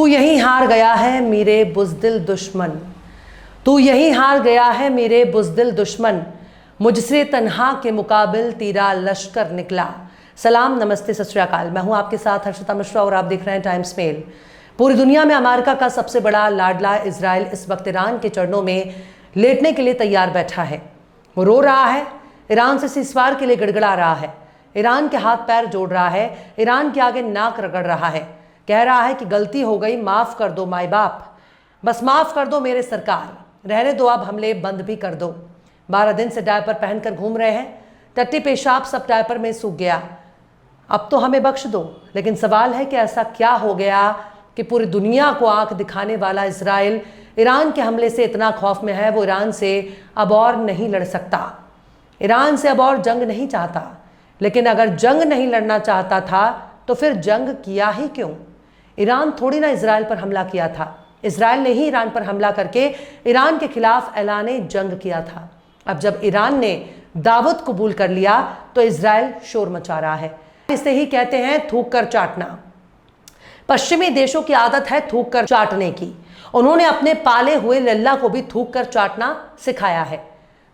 यहीं हार गया है मेरे बुज़दिल दुश्मन, तू यहीं हार गया है मेरे बुज़दिल दुश्मन, मुझसे तन्हा के मुकाबिल तेरा लश्कर निकला। सलाम, नमस्ते, सत श्री अकाल। मैं हूं आपके साथ हर्षिता मिश्रा और आप देख रहे हैं टाइम्स मेल। पूरी दुनिया में अमेरिका का सबसे बड़ा लाडला इजराइल इस वक्त ईरान के चरणों में लेटने के लिए तैयार बैठा है। वो रो रहा है, ईरान से सीज़फायर के लिए गिड़गिड़ा रहा है, ईरान के हाथ पैर जोड़ रहा है, ईरान के आगे नाक रगड़ रहा है, कह रहा है कि गलती हो गई, माफ़ कर दो माई बाप, बस माफ़ कर दो मेरे सरकार, रहने दो, अब हमले बंद भी कर दो। 12 दिन से डायपर पहनकर घूम रहे हैं, टट्टी पेशाब सब डायपर में सूख गया, अब तो हमें बख्श दो। लेकिन सवाल है कि ऐसा क्या हो गया कि पूरी दुनिया को आंख दिखाने वाला इजराइल ईरान के हमले से इतना खौफ में है, वो ईरान से अब और नहीं लड़ सकता, ईरान से अब और जंग नहीं चाहता। लेकिन अगर जंग नहीं लड़ना चाहता था तो फिर जंग किया ही क्यों? ईरान थोड़ी ना इजराइल पर हमला किया था, इजराइल ने ही ईरान पर हमला करके ईरान के खिलाफ ऐलाने जंग किया था। अब जब ईरान ने दावत कबूल कर लिया तो इजराइल शोर मचा रहा है। इसे ही कहते हैं थूक कर चाटना। पश्चिमी देशों की आदत है थूक कर चाटने की। उन्होंने अपने पाले हुए लल्ला को भी थूक कर चाटना सिखाया है।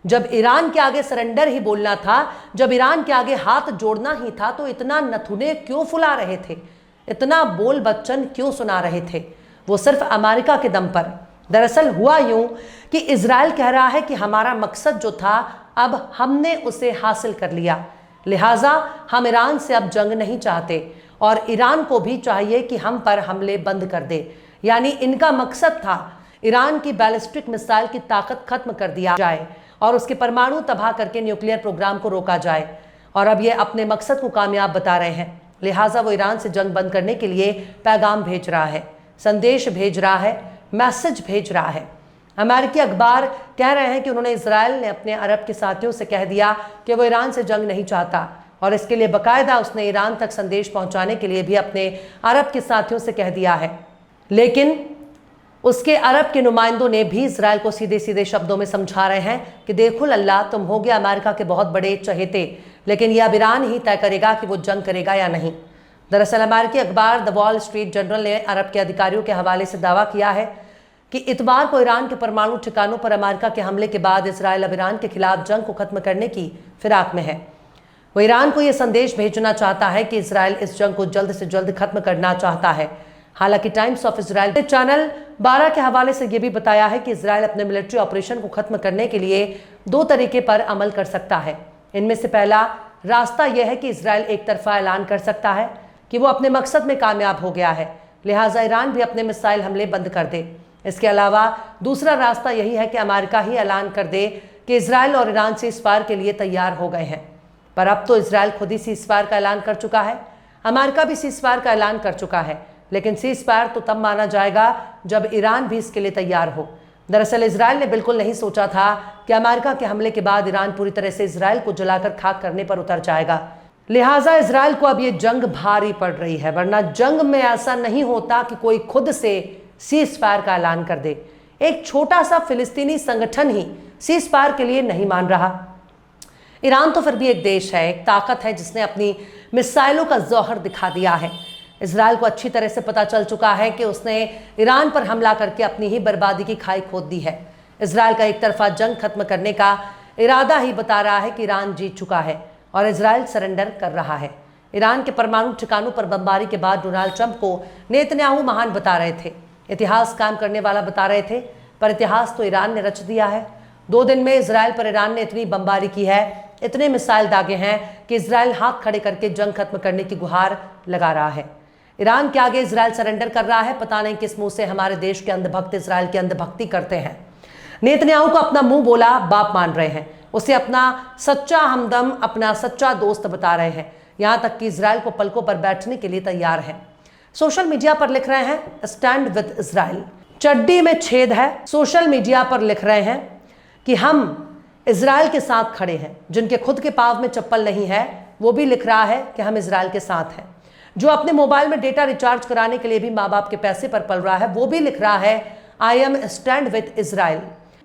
जब ईरान के आगे सरेंडर ही बोलना था, जब ईरान के आगे हाथ जोड़ना ही था, तो इतना नथुने क्यों फुला रहे थे, इतना बोल बच्चन क्यों सुना रहे थे? वो सिर्फ अमेरिका के दम पर। दरअसल हुआ यूं कि इजराइल कह रहा है कि हमारा मकसद जो था अब हमने उसे हासिल कर लिया, लिहाजा हम ईरान से अब जंग नहीं चाहते और ईरान को भी चाहिए कि हम पर हमले बंद कर दे। यानी इनका मकसद था ईरान की बैलिस्टिक मिसाइल की ताकत खत्म कर दिया जाए और उसके परमाणु तबाह करके न्यूक्लियर प्रोग्राम को रोका जाए। और अब ये अपने मकसद को कामयाब बता रहे हैं, लिहाजा वो ईरान से जंग बंद करने के लिए पैगाम भेज रहा है, संदेश भेज रहा है, मैसेज भेज रहा है। अमेरिकी अखबार कह रहे हैं कि उन्होंने इजराइल ने अपने अरब के साथियों से कह दिया कि वो ईरान से जंग नहीं चाहता और इसके लिए बाकायदा उसने ईरान तक संदेश पहुंचाने के लिए भी अपने अरब के साथियों से कह दिया है। लेकिन उसके अरब के नुमाइंदों ने भी इजराइल को सीधे सीधे शब्दों में समझा रहे हैं कि देखो लल्ला, तुम हो गया अमेरिका के बहुत बड़े चहेते, लेकिन यह अब ईरान ही तय करेगा कि वो जंग करेगा या नहीं। दरअसल अमेरिकी अखबार द वॉल स्ट्रीट जर्नल ने अरब के अधिकारियों के हवाले से दावा किया है कि इतवार को ईरान के परमाणु ठिकानों पर अमेरिका के हमले के बाद इजराइल अब ईरान के खिलाफ जंग को खत्म करने की फिराक में है। वो ईरान को यह संदेश भेजना चाहता है कि इजराइल इस जंग को जल्द से जल्द खत्म करना चाहता है। हालांकि टाइम्स ऑफ इजराइल ने चैनल 12 के हवाले से यह भी बताया है कि इजराइल अपने मिलिट्री ऑपरेशन को खत्म करने के लिए 2 तरीके पर अमल कर सकता है। इनमें से पहला रास्ता यह है कि इजराइल एक तरफा ऐलान कर सकता है कि वो अपने मकसद में कामयाब हो गया है, लिहाजा ईरान भी अपने मिसाइल हमले बंद कर दे। इसके अलावा दूसरा रास्ता यही है कि अमेरिका ही ऐलान कर दे कि इजराइल और ईरान सीज़फायर के लिए तैयार हो गए हैं। पर अब तो इजराइल खुद ही सीज़फायर का ऐलान कर चुका है, अमेरिका भी सीज़फायर का ऐलान कर चुका है, लेकिन सीज़फायर तो तब माना जाएगा जब ईरान भी इसके लिए तैयार हो। दरअसल इजराइल ने बिल्कुल नहीं सोचा था कि अमेरिका के हमले के बाद ईरान पूरी तरह से इजराइल को जलाकर खाक करने पर उतर जाएगा, लिहाजा इजराइल को अब ये जंग भारी पड़ रही है। वरना जंग में ऐसा नहीं होता कि कोई खुद से सीज़फायर का ऐलान कर दे। एक छोटा सा फिलिस्तीनी संगठन ही सीज़फायर के लिए नहीं मान रहा। ईरान तो फिर भी एक देश है, एक ताकत है जिसने अपनी मिसाइलों का जौहर दिखा दिया है। इजराइल को अच्छी तरह से पता चल चुका है कि उसने ईरान पर हमला करके अपनी ही बर्बादी की खाई खोद दी है। इजराइल का एक तरफा जंग खत्म करने का इरादा ही बता रहा है कि ईरान जीत चुका है और इजराइल सरेंडर कर रहा है। ईरान के परमाणु ठिकानों पर बमबारी के बाद डोनाल्ड ट्रंप को नेतन्याहू महान बता रहे थे, इतिहास कायम करने वाला बता रहे थे, पर इतिहास तो ईरान ने रच दिया है। 2 दिन में इजराइल पर ईरान ने इतनी बमबारी की है, इतने मिसाइल दागे हैं कि इजराइल हाथ खड़े करके जंग खत्म करने की गुहार लगा रहा है। ईरान के आगे इजराइल सरेंडर कर रहा है। पता नहीं किस मुंह से हमारे देश के अंधभक्त इजराइल की अंधभक्ति करते हैं। नेतन्याहू को अपना मुंह बोला बाप मान रहे हैं, उसे अपना सच्चा हमदम, अपना सच्चा दोस्त बता रहे हैं, यहां तक कि इजराइल को पलकों पर बैठने के लिए तैयार है। सोशल मीडिया पर लिख रहे हैं स्टैंड विद इजराइल, चड्डी में छेद है। सोशल मीडिया पर लिख रहे हैं कि हम इजराइल के साथ खड़े हैं। जिनके खुद के पाँव में चप्पल नहीं है वो भी लिख रहा है कि हम इजराइल के साथ हैं। जो अपने मोबाइल में डेटा रिचार्ज कराने के लिए भी माँ बाप के पैसे पर पल रहा है वो भी लिख रहा है I am stand with Israel.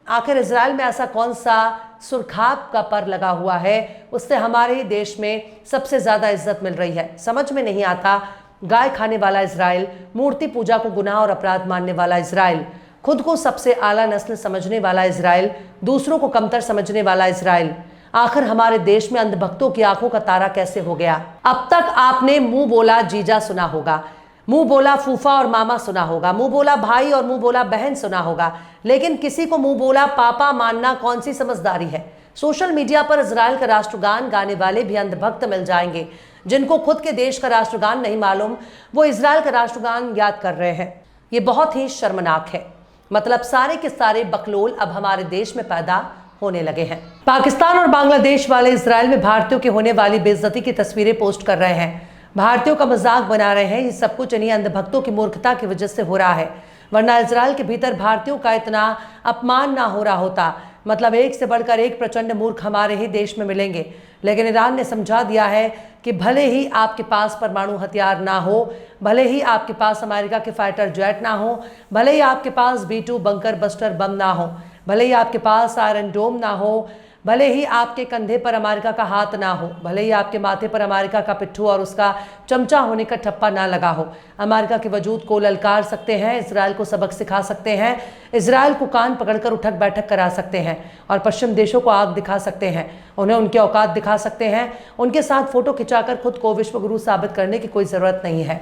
आखिर इजराइल में ऐसा कौन सा सुरखाब का पर लगा हुआ है उससे हमारे ही देश में सबसे ज़्यादा इज्जत मिल रही है? समझ में नहीं आता गाय खाने वाला इजराइल, मूर्ति पूजा को गुनाह और अपराध मानने वाला इजराइल, खुद को सबसे आला नस्ल समझने वाला इजराइल, दूसरों को कमतर समझने वाला इजराइल। आखिर हमारे देश में अंधभक्तों की आंखों का तारा कैसे हो गया? अब तक आपने मुंह बोला जीजा सुना होगा, मुंह बोला फूफा और मामा सुना होगा, मुंह बोला भाई और मुंह बोला बहन सुना होगा, लेकिन किसी को मुंह बोला पापा मानना कौन सी समझदारी है? सोशल मीडिया पर इजराइल का राष्ट्रगान गाने वाले भी अंधभक्त मिल जाएंगे। जिनको खुद के देश का राष्ट्रगान नहीं मालूम, वो इजराइल का राष्ट्रगान याद कर रहे हैं। ये बहुत ही शर्मनाक है। मतलब सारे के सारे बकलोल अब हमारे देश में पैदा होने लगे हैं। पाकिस्तान और बांग्लादेश वाले इजराइल में भारतीयों की होने वाली बेइज्जती की तस्वीरें पोस्ट कर रहे हैं, भारतीयों का मजाक बना रहे हैं। ये सब कुछ इन्हीं अंधभक्तों की मूर्खता की वजह से हो रहा है, वरना इजराइल के भीतर भारतीयों का इतना अपमान ना हो रहा होता। मतलब एक से बढ़कर एक प्रचंड मूर्ख हमारे ही देश में मिलेंगे। लेकिन ईरान ने समझा दिया है कि भले ही आपके पास परमाणु हथियार ना हो, भले ही आपके पास अमेरिका के फाइटर जेट ना हो, भले ही आपके पास B-2 बंकर बस्टर बम ना हो, भले ही आपके पास आयरन डोम ना हो, भले ही आपके कंधे पर अमेरिका का हाथ ना हो, भले ही आपके माथे पर अमेरिका का पिट्ठू और उसका चमचा होने का ठप्पा ना लगा हो, अमेरिका के वजूद को ललकार सकते हैं, इजराइल को सबक सिखा सकते हैं, इजराइल को कान पकड़कर उठक बैठक करा सकते हैं और पश्चिम देशों को आग दिखा सकते हैं, उन्हें उनके औकात दिखा सकते हैं। उनके साथ फोटो खिंचाकर खुद को विश्वगुरु साबित करने की कोई ज़रूरत नहीं है।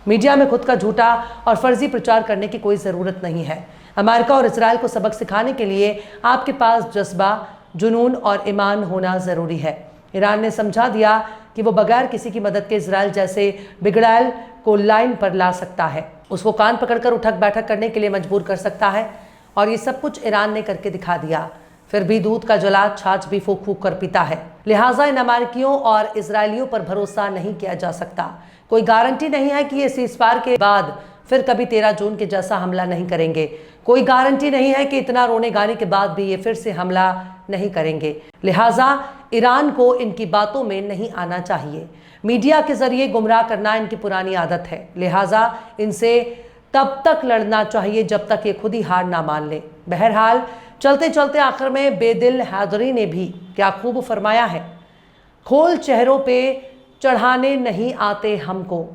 मीडिया में खुद का झूठा और फर्जी प्रचार करने की कोई ज़रूरत नहीं है। अमेरिका और इजराइल को सबक सिखाने के लिए आपके पास जज्बा, जुनून और ईमान होना ज़रूरी है। ईरान ने समझा दिया कि वो बगैर किसी की मदद के इजराइल जैसे बिगड़ैल को लाइन पर ला सकता है, उसको कान पकड़कर उठक बैठक करने के लिए मजबूर कर सकता है। और ये सब कुछ ईरान ने करके दिखा दिया। फिर भी दूध का जलाद छाछ भी फूक फूक कर पीता है। लिहाजा इन अमेरिकियों और इजरायलियों पर भरोसा नहीं किया जा सकता। कोई गारंटी नहीं है कि ये सीज़फायर के बाद फिर कभी 13 जून के जैसा हमला नहीं करेंगे। कोई गारंटी नहीं है कि इतना रोने गाने के बाद भी ये फिर से हमला नहीं करेंगे। लिहाजा ईरान को इनकी बातों में नहीं आना चाहिए। मीडिया के जरिए गुमराह करना इनकी पुरानी आदत है। लिहाजा इनसे तब तक लड़ना चाहिए जब तक ये खुद ही हार ना मान ले। बहरहाल चलते चलते आखिर में बेदिल हैदरी ने भी क्या खूब फरमाया है, खोल चेहरों पे चढ़ाने नहीं आते हमको,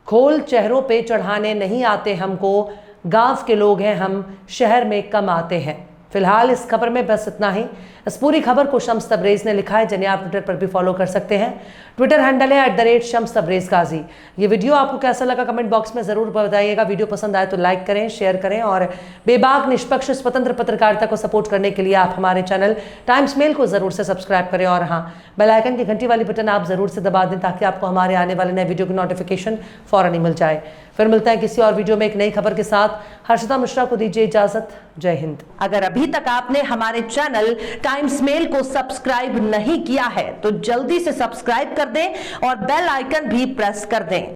खोल चेहरों पे चढ़ाने नहीं आते हमको, गांव के लोग हैं हम, शहर में कम आते हैं। फिलहाल इस खबर में बस इतना ही। इस पूरी खबर को शम्स तबरेज़ ने लिखा है, जिन्हें आप ट्विटर पर भी फॉलो कर सकते हैं। ट्विटर हैंडल है @शम्स तबरेज़ गाजी। ये वीडियो आपको कैसा लगा कमेंट बॉक्स में ज़रूर बताइएगा। वीडियो पसंद आए तो लाइक करें, शेयर करें और बेबाक निष्पक्ष स्वतंत्र पत्रकारिता को सपोर्ट करने के लिए आप हमारे चैनल टाइम्स मेल को ज़रूर से सब्सक्राइब करें। और हाँ, बेल आइकन की घंटी वाली बटन आप ज़रूर से दबा दें ताकि आपको हमारे आने वाले नए वीडियो की नोटिफिकेशन फ़ौरन ही मिल जाए। फिर मिलते हैं किसी और वीडियो में एक नई खबर के साथ। हर्षिता मिश्रा को दीजिए इजाजत। जय हिंद। अगर अभी तक आपने हमारे चैनल टाइम्स मेल को सब्सक्राइब नहीं किया है तो जल्दी से सब्सक्राइब कर दें और बेल आइकन भी प्रेस कर दें।